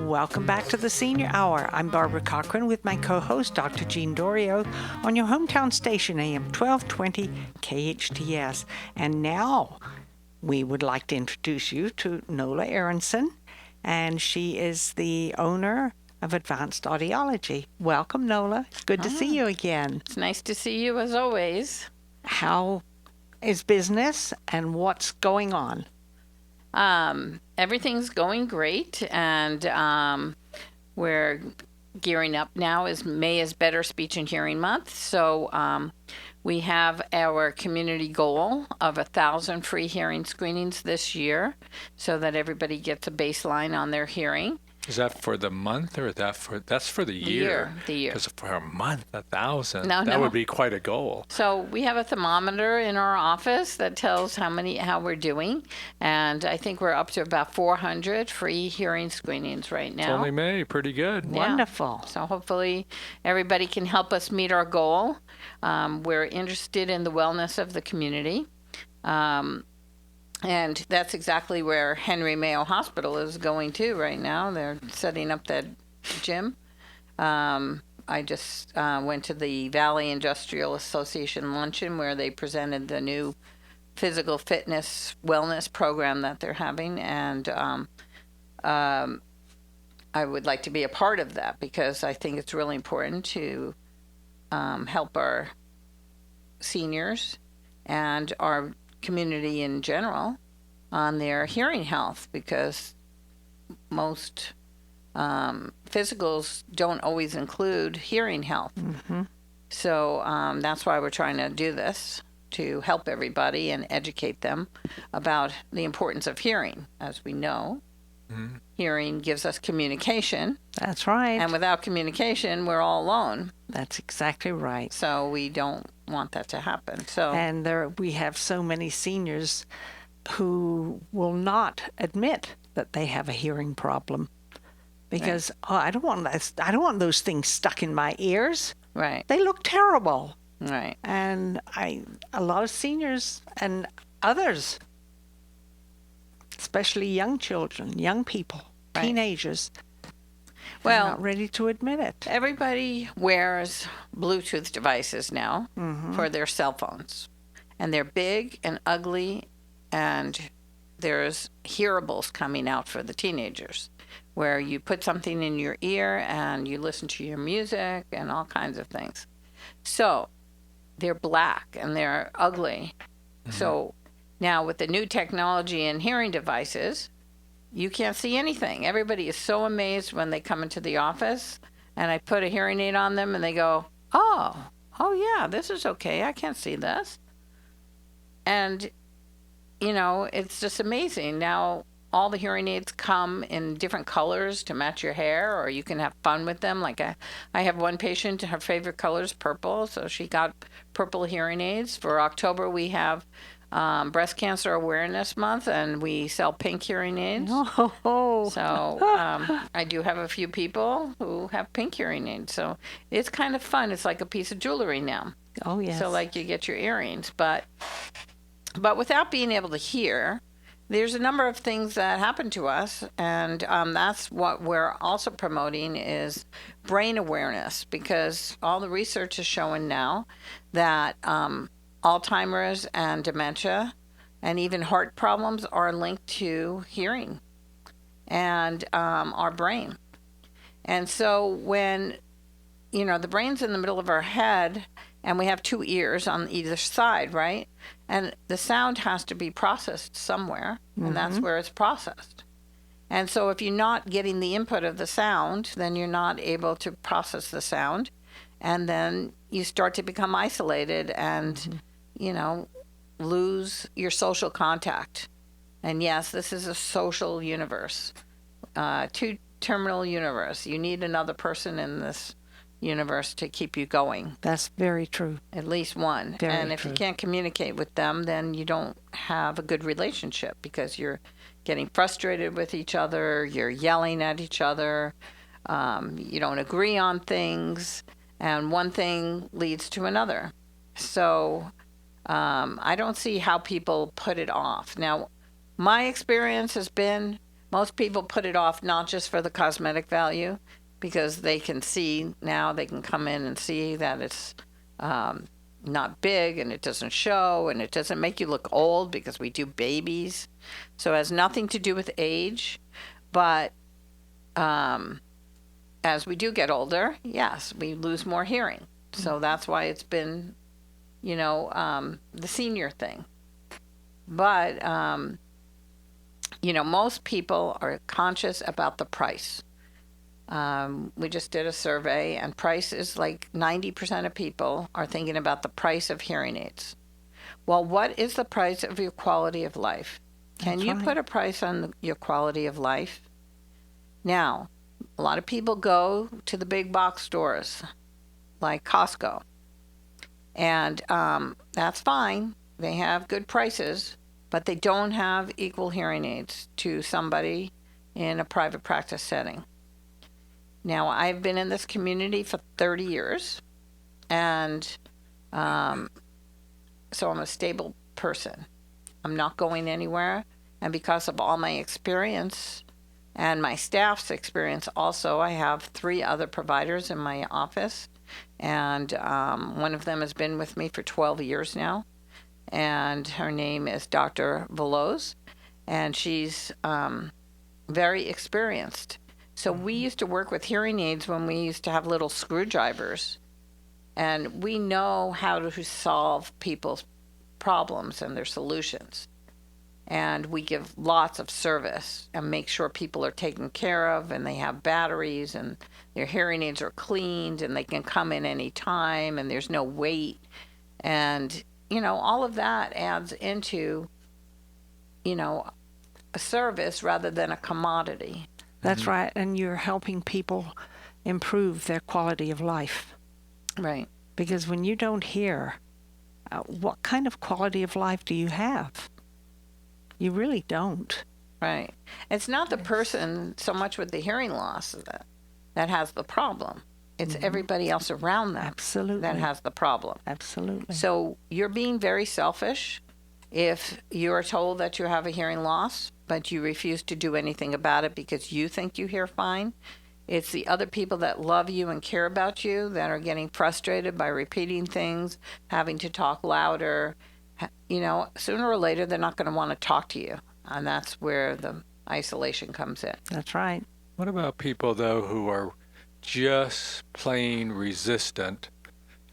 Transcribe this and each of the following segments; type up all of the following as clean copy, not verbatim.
Welcome back to the Senior Hour. I'm Barbara Cochran with my co-host, Dr. Jean Dorio, on your hometown station, AM 1220 KHTS. And now we would like to introduce you to Nola Aronson, and she is the owner of Advanced Audiology. Welcome, Nola. It's good to see you again. It's nice to see you as always. How is business and what's going on? Everything's going great, and we're gearing up now. May is Better Speech and Hearing Month, so we have our community goal of 1,000 free hearing screenings this year, so that everybody gets a baseline on their hearing. Is that for the month, or that's for the year? The year. Because for a month, 1,000. No. That would be quite a goal. So we have a thermometer in our office that tells how we're doing, and I think we're up to about 400 free hearing screenings right now. It's only May, pretty good. Yeah. Wonderful. So hopefully everybody can help us meet our goal. We're interested in the wellness of the community. And that's exactly where Henry Mayo Hospital is going to right now. They're setting up that gym. I just went to the Valley Industrial Association luncheon where they presented the new physical fitness wellness program that they're having. And I would like to be a part of that because I think it's really important to help our seniors and our community in general on their hearing health, because most physicals don't always include hearing health. Mm-hmm. So that's why we're trying to do this, to help everybody and educate them about the importance of hearing. As we know, hearing gives us communication. That's right. And without communication, we're all alone. That's exactly right. So we don't want that to happen. So we have so many seniors who will not admit that they have a hearing problem because I don't want those things stuck in my ears. Right. They look terrible. Right. And a lot of seniors and others, especially young children, young people, teenagers, they're not ready to admit it. Everybody wears Bluetooth devices now for their cell phones. And they're big and ugly, and there's hearables coming out for the teenagers, where you put something in your ear and you listen to your music and all kinds of things. So they're black and they're ugly. So now with the new technology and hearing devices, you can't see anything. Everybody is so amazed when they come into the office and I put a hearing aid on them and they go, oh yeah, this is okay. I can't see this. And, it's just amazing. Now all the hearing aids come in different colors to match your hair, or you can have fun with them. Like I have one patient, her favorite color is purple, so she got purple hearing aids. For October, we have Breast Cancer Awareness Month, and we sell pink hearing aids. Oh. So I do have a few people who have pink hearing aids. So it's kind of fun. It's like a piece of jewelry now. Oh, yes. So like you get your earrings. But without being able to hear, there's a number of things that happen to us, and that's what we're also promoting is brain awareness, because all the research is showing now that Alzheimer's and dementia and even heart problems are linked to hearing and our brain. And so when, the brain's in the middle of our head and we have two ears on either side, right? And the sound has to be processed somewhere, and that's where it's processed. And so if you're not getting the input of the sound, then you're not able to process the sound. And then you start to become isolated and lose your social contact. And yes, this is a social universe, two-terminal universe. You need another person in this universe to keep you going. That's very true. At least one. And if you can't communicate with them, then you don't have a good relationship, because you're getting frustrated with each other, you're yelling at each other, you don't agree on things, and one thing leads to another. So I don't see how people put it off. Now, my experience has been Most people put it off not just for the cosmetic value, because they can see now, they can come in and see that it's not big and it doesn't show and it doesn't make you look old because we do babies. So it has nothing to do with age. But as we do get older, yes, we lose more hearing. So that's why it's been, the senior thing. But, most people are conscious about the price. We just did a survey, and price is like 90% of people are thinking about the price of hearing aids. Well, what is the price of your quality of life? Can you put a price on your quality of life? Now, a lot of people go to the big box stores like Costco, and that's fine. They have good prices, but they don't have equal hearing aids to somebody in a private practice setting. Now, I've been in this community for 30 years, and so I'm a stable person. I'm not going anywhere, and because of all my experience and my staff's experience also, I have 3 other providers in my office, and one of them has been with me for 12 years now, and her name is Dr. Veloz, and she's very experienced. So we used to work with hearing aids when we used to have little screwdrivers, and we know how to solve people's problems and their solutions. And we give lots of service and make sure people are taken care of, and they have batteries, and their hearing aids are cleaned, and they can come in any time, and there's no wait. And, all of that adds into, a service rather than a commodity. That's right. And you're helping people improve their quality of life. Right. Because when you don't hear, what kind of quality of life do you have? You really don't. Right. It's not the person so much with the hearing loss that has the problem. It's everybody else around them that has the problem. Absolutely. So you're being very selfish if you're told that you have a hearing loss, but you refuse to do anything about it because you think you hear fine. It's the other people that love you and care about you that are getting frustrated by repeating things, having to talk louder. Sooner or later, they're not going to want to talk to you. And that's where the isolation comes in. That's right. What about people, though, who are just plain resistant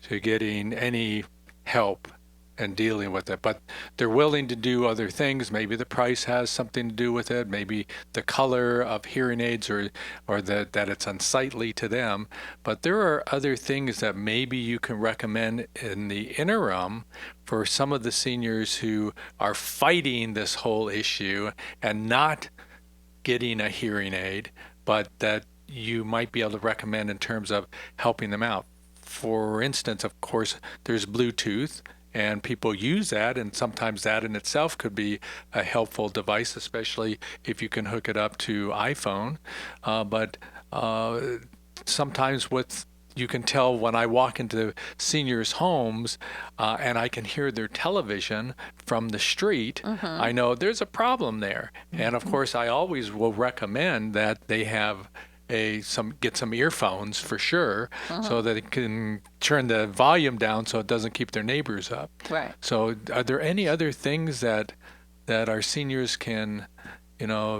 to getting any help and dealing with it, but they're willing to do other things? Maybe the price has something to do with it. Maybe the color of hearing aids or that it's unsightly to them. But there are other things that maybe you can recommend in the interim for some of the seniors who are fighting this whole issue and not getting a hearing aid, but that you might be able to recommend in terms of helping them out. For instance, of course, there's Bluetooth, and people use that, and sometimes that in itself could be a helpful device, especially if you can hook it up to iPhone. But sometimes you can tell when I walk into seniors' homes and I can hear their television from the street, I know there's a problem there. And of course, I always will recommend that they have get some earphones for sure, so that it can turn the volume down so it doesn't keep their neighbors up. Right. So are there any other things that our seniors can,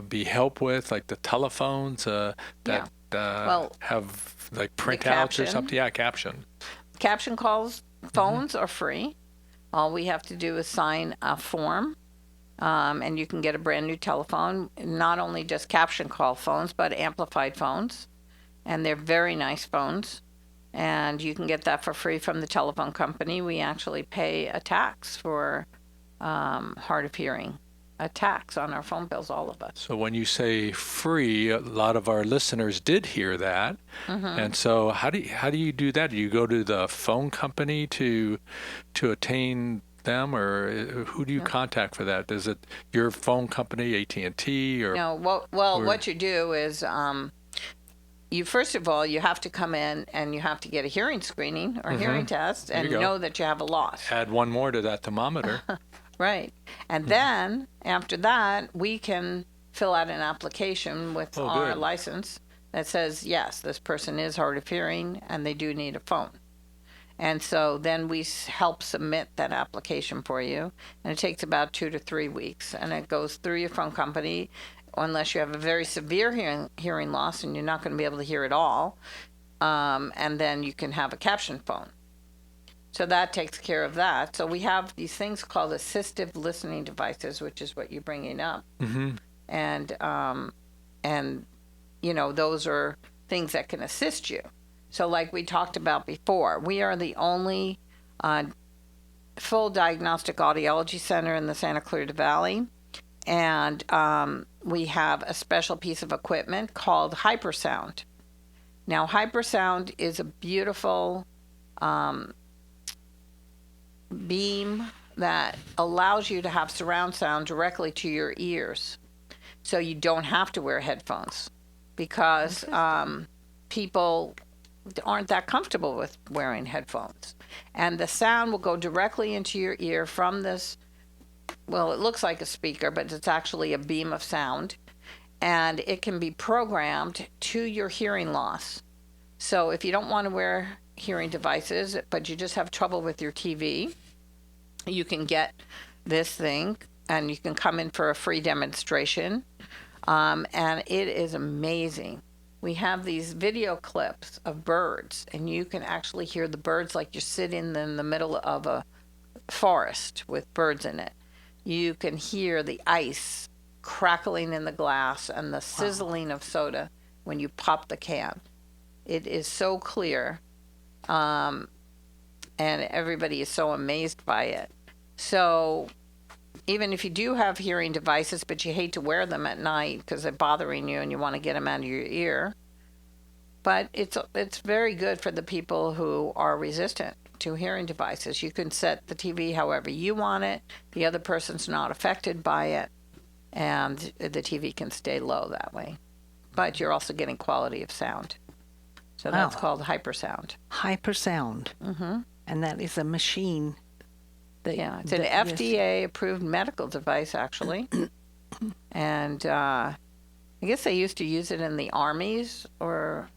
be helped with, like the telephones that have like printouts or something? Yeah, caption. Caption calls, phones are free. All we have to do is sign a form. And you can get a brand new telephone, not only just caption call phones, but amplified phones. And they're very nice phones. And you can get that for free from the telephone company. We actually pay a tax for hard of hearing, a tax on our phone bills, all of us. So when you say free, a lot of our listeners did hear that. And so how do you do that? Do you go to the phone company to attain them, or who do you contact for that? Is it your phone company, AT&T, or no? What you do is you first of all, you have to come in and you have to get a hearing screening or hearing test and know that you have a loss. Add one more to that thermometer. Right. And then after that, we can fill out an application with our good. license that says, yes, this person is hard of hearing and they do need a phone. And so then we help submit that application for you, and it takes about 2 to 3 weeks, and it goes through your phone company, unless you have a very severe hearing loss and you're not going to be able to hear at all, and then you can have a caption phone. So that takes care of that. So we have these things called assistive listening devices, which is what you're bringing up, and those are things that can assist you. So like we talked about before, we are the only full diagnostic audiology center in the Santa Clarita Valley. And we have a special piece of equipment called hypersound. Now, hypersound is a beautiful beam that allows you to have surround sound directly to your ears. So you don't have to wear headphones, because people aren't that comfortable with wearing headphones. And the sound will go directly into your ear from this, well, it looks like a speaker, but it's actually a beam of sound. And it can be programmed to your hearing loss. So if you don't want to wear hearing devices, but you just have trouble with your TV, you can get this thing and you can come in for a free demonstration. And it is amazing. We have these video clips of birds, and you can actually hear the birds like you're sitting in the middle of a forest with birds in it. You can hear the ice crackling in the glass and the sizzling of soda when you pop the can. It is so clear, and everybody is so amazed by it. So even if you do have hearing devices, but you hate to wear them at night because they're bothering you and you want to get them out of your ear, but it's very good for the people who are resistant to hearing devices. You can set the TV however you want it. The other person's not affected by it, and the TV can stay low that way. But you're also getting quality of sound. So that's called hypersound. Hypersound. Mm-hmm. And that is a machine. It's an FDA-approved medical device, actually. And I guess they used to use it in the armies or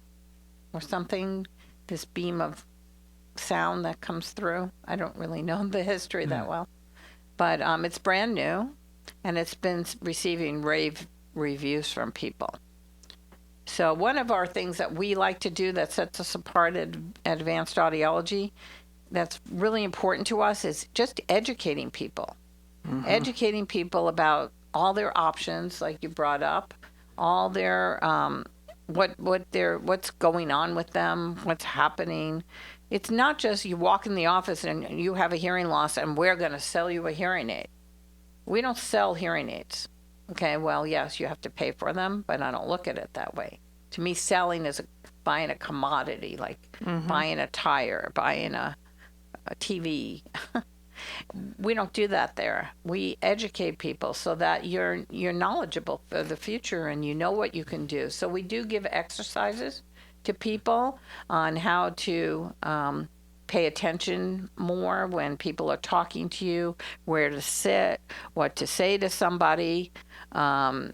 something, this beam of sound that comes through. I don't really know the history that well. But it's brand new, and it's been receiving rave reviews from people. So one of our things that we like to do that sets us apart at Advanced Audiology, that's really important to us, is just educating people. Educating people about all their options, like you brought up, all their what's going on with them, what's happening. It's not just you walk in the office and you have a hearing loss and we're going to sell you a hearing aid. We don't sell hearing aids. Okay, well, yes, you have to pay for them, but I don't look at it that way. To me, selling is buying a commodity, like buying a tire, buying a TV. We don't do that there. We educate people so that you're knowledgeable for the future and you know what you can do. So we do give exercises to people on how to pay attention more when people are talking to you, where to sit, what to say to somebody. And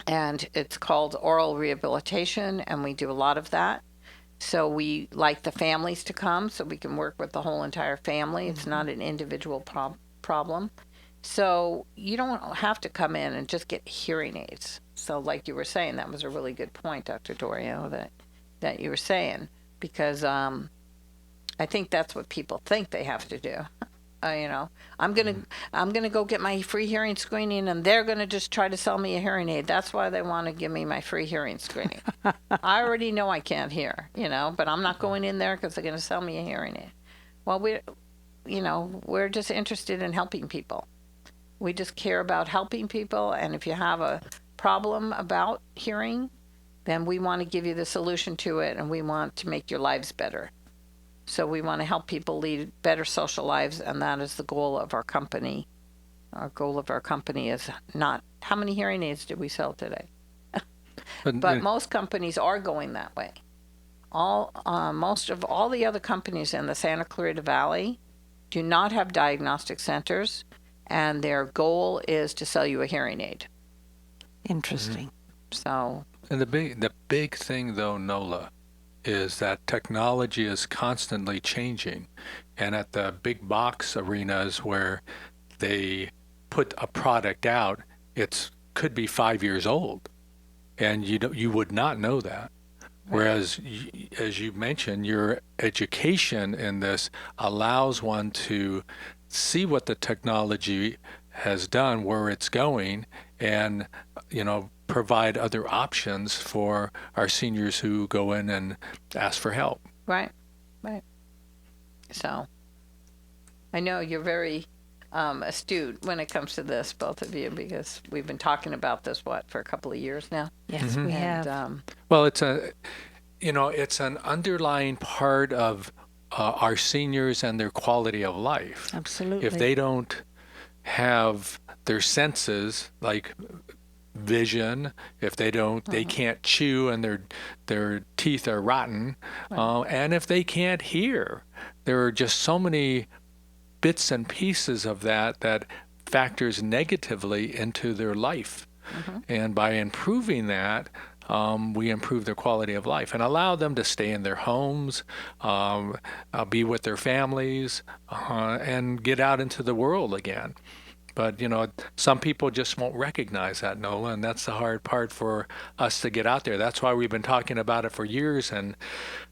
it's called oral rehabilitation, and we do a lot of that. So we like the families to come so we can work with the whole entire family. It's not an individual problem. So you don't have to come in and just get hearing aids. So like you were saying, that was a really good point, Dr. Dorio, that you were saying, because I think that's what people think they have to do. I'm gonna go get my free hearing screening, and they're gonna just try to sell me a hearing aid. That's why they want to give me my free hearing screening. I already know I can't hear, but I'm not going in there because they're gonna sell me a hearing aid. Well, we're just interested in helping people. We just care about helping people, and if you have a problem about hearing, then we want to give you the solution to it, and we want to make your lives better. So we want to help people lead better social lives, and that is the goal of our company. Our goal of our company is not how many hearing aids did we sell today, but most companies are going that way. Most of all the other companies in the Santa Clarita Valley do not have diagnostic centers, and their goal is to sell you a hearing aid. Interesting. So, And the big thing, though, Nola, is that technology is constantly changing. And at the big box arenas where they put a product out, it could be 5 years old, and you would not know that. Whereas, as you mentioned, your education in this allows one to see what the technology has done, where it's going, and provide other options for our seniors who go in and ask for help. right. So, I know you're very astute when it comes to this, both of you, because we've been talking about this, for a couple of years now? Yes, we have. Well, it's an underlying part of our seniors and their quality of life. Absolutely. If they don't have their senses, like vision, if they can't chew and their teeth are rotten, and if they can't hear, there are just so many bits and pieces of that factors negatively into their life. And by improving that, we improve their quality of life and allow them to stay in their homes, be with their families, and get out into the world again. But, some people just won't recognize that, Nola, and that's the hard part for us to get out there. That's why we've been talking about it for years. And,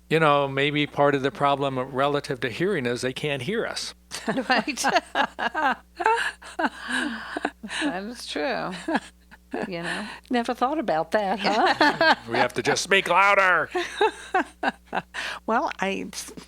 maybe part of the problem relative to hearing is they can't hear us. Right. That is true. Never thought about that, huh? We have to just speak louder. Well,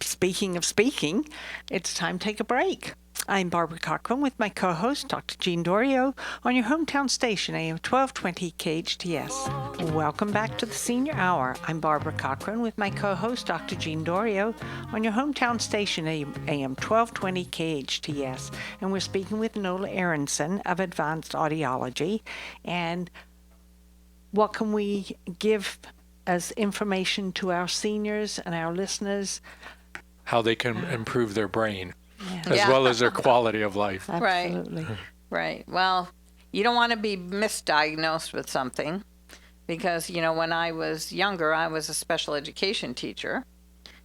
speaking of speaking, it's time to take a break. I'm Barbara Cochran with my co-host, Dr. Jean Dorio, on your hometown station, AM 1220 KHTS. Welcome back to the Senior Hour. I'm Barbara Cochran with my co-host, Dr. Jean Dorio, on your hometown station, AM 1220 KHTS. And we're speaking with Nola Aronson of Advanced Audiology. And what can we give as information to our seniors and our listeners? How they can improve their brain. As well as their quality of life. Absolutely. Right. Well, you don't want to be misdiagnosed with something because, when I was younger, I was a special education teacher.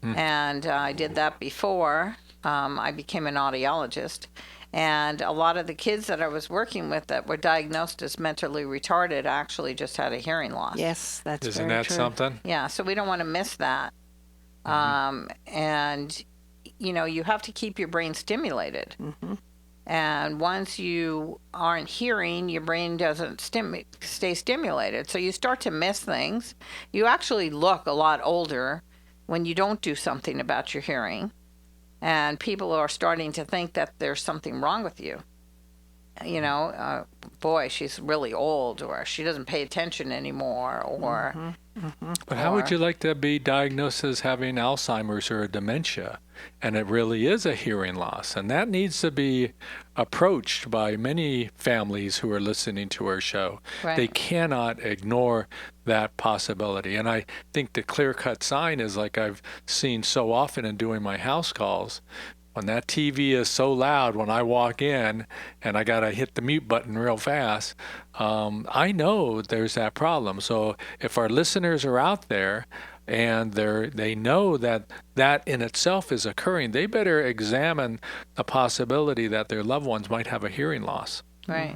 And I did that before I became an audiologist. And a lot of the kids that I was working with that were diagnosed as mentally retarded actually just had a hearing loss. Yes, that's Isn't very that true. something? Yeah, so we don't want to miss that. And you have to keep your brain stimulated. And once you aren't hearing, your brain doesn't stay stimulated. So you start to miss things. You actually look a lot older when you don't do something about your hearing. And people are starting to think that there's something wrong with you. Boy, she's really old, or she doesn't pay attention anymore, or... But how would you like to be diagnosed as having Alzheimer's or a dementia, and it really is a hearing loss? And that needs to be approached by many families who are listening to our show. Right. They cannot ignore that possibility. And I think the clear-cut sign is like I've seen so often in doing my house calls. When that TV is so loud when I walk in and I got to hit the mute button real fast, I know there's that problem. So if our listeners are out there and they know that in itself is occurring, they better examine the possibility that their loved ones might have a hearing loss. Right.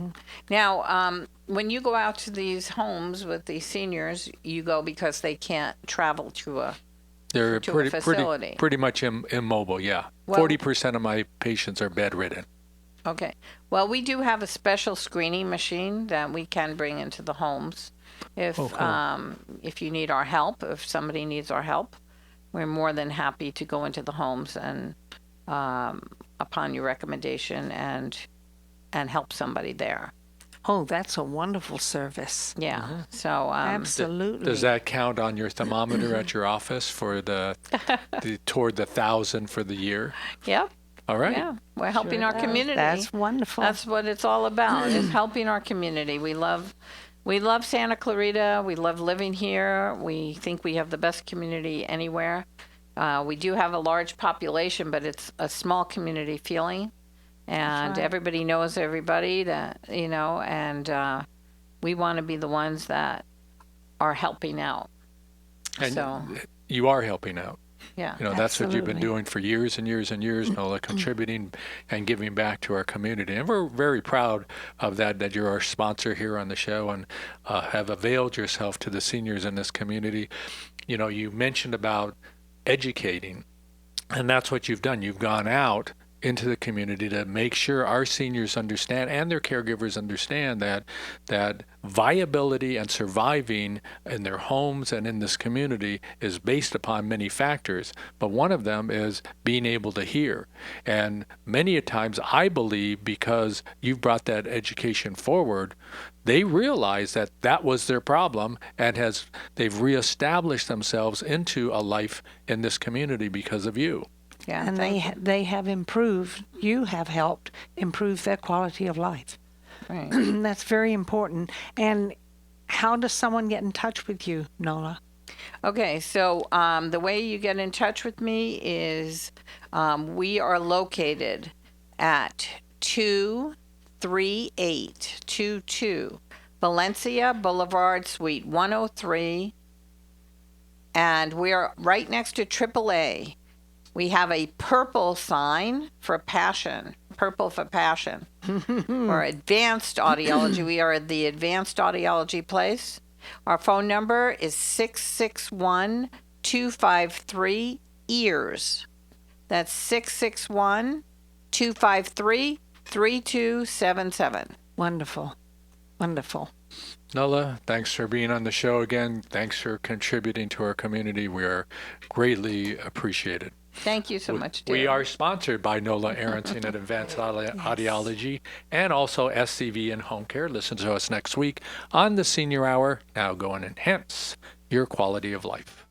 Now, when you go out to these homes with these seniors, you go because they can't travel to a They're to a facility. pretty much immobile, yeah. Well- 40% of my patients are bedridden. Okay. Well, we do have a special screening machine that we can bring into the homes if you need our help, if somebody needs our help. We're more than happy to go into the homes and upon your recommendation and help somebody there. Oh, that's a wonderful service. Yeah. So Absolutely. Does that count on your thermometer at your office for toward the 1,000 for the year? Yep. All right. Yeah. We're helping our community. That's wonderful. That's what it's all about, is helping our community. We love Santa Clarita. We love living here. We think we have the best community anywhere. We do have a large population, but it's a small community feeling. And right. everybody knows everybody, and We want to be the ones that are helping out. And So, you are helping out. yeah. You know, that's what you've been Absolutely. doing for years and years and years, Nola, contributing and giving back to our community. And we're very proud of that you're our sponsor here on the show and have availed yourself to the seniors in this community. You know, you mentioned about educating, and that's what you've done. You've gone out into the community to make sure our seniors understand and their caregivers understand that viability and surviving in their homes and in this community is based upon many factors, but one of them is being able to hear. And many a times I believe because you've brought that education forward, they realize that that was their problem and they've reestablished themselves into a life in this community because of you. Yeah. And they have improved, you have helped improve their quality of life. Right. That's very important. And how does someone get in touch with you, Nola? Okay, so the way you get in touch with me is we are located at 23822 Valencia Boulevard, Suite 103, and we are right next to AAA. We have a purple sign for passion, purple for passion. For advanced audiology, we are the advanced audiology place. Our phone number is 661-253-EARS. That's 661-253-3277. Wonderful. Wonderful. Nola, thanks for being on the show again. Thanks for contributing to our community. We are greatly appreciated. Thank you so much, dear. We are sponsored by Nola Aronson at Advanced Audiology and also SCV and Home Care. Listen to us next week on the Senior Hour. Now go and enhance your quality of life.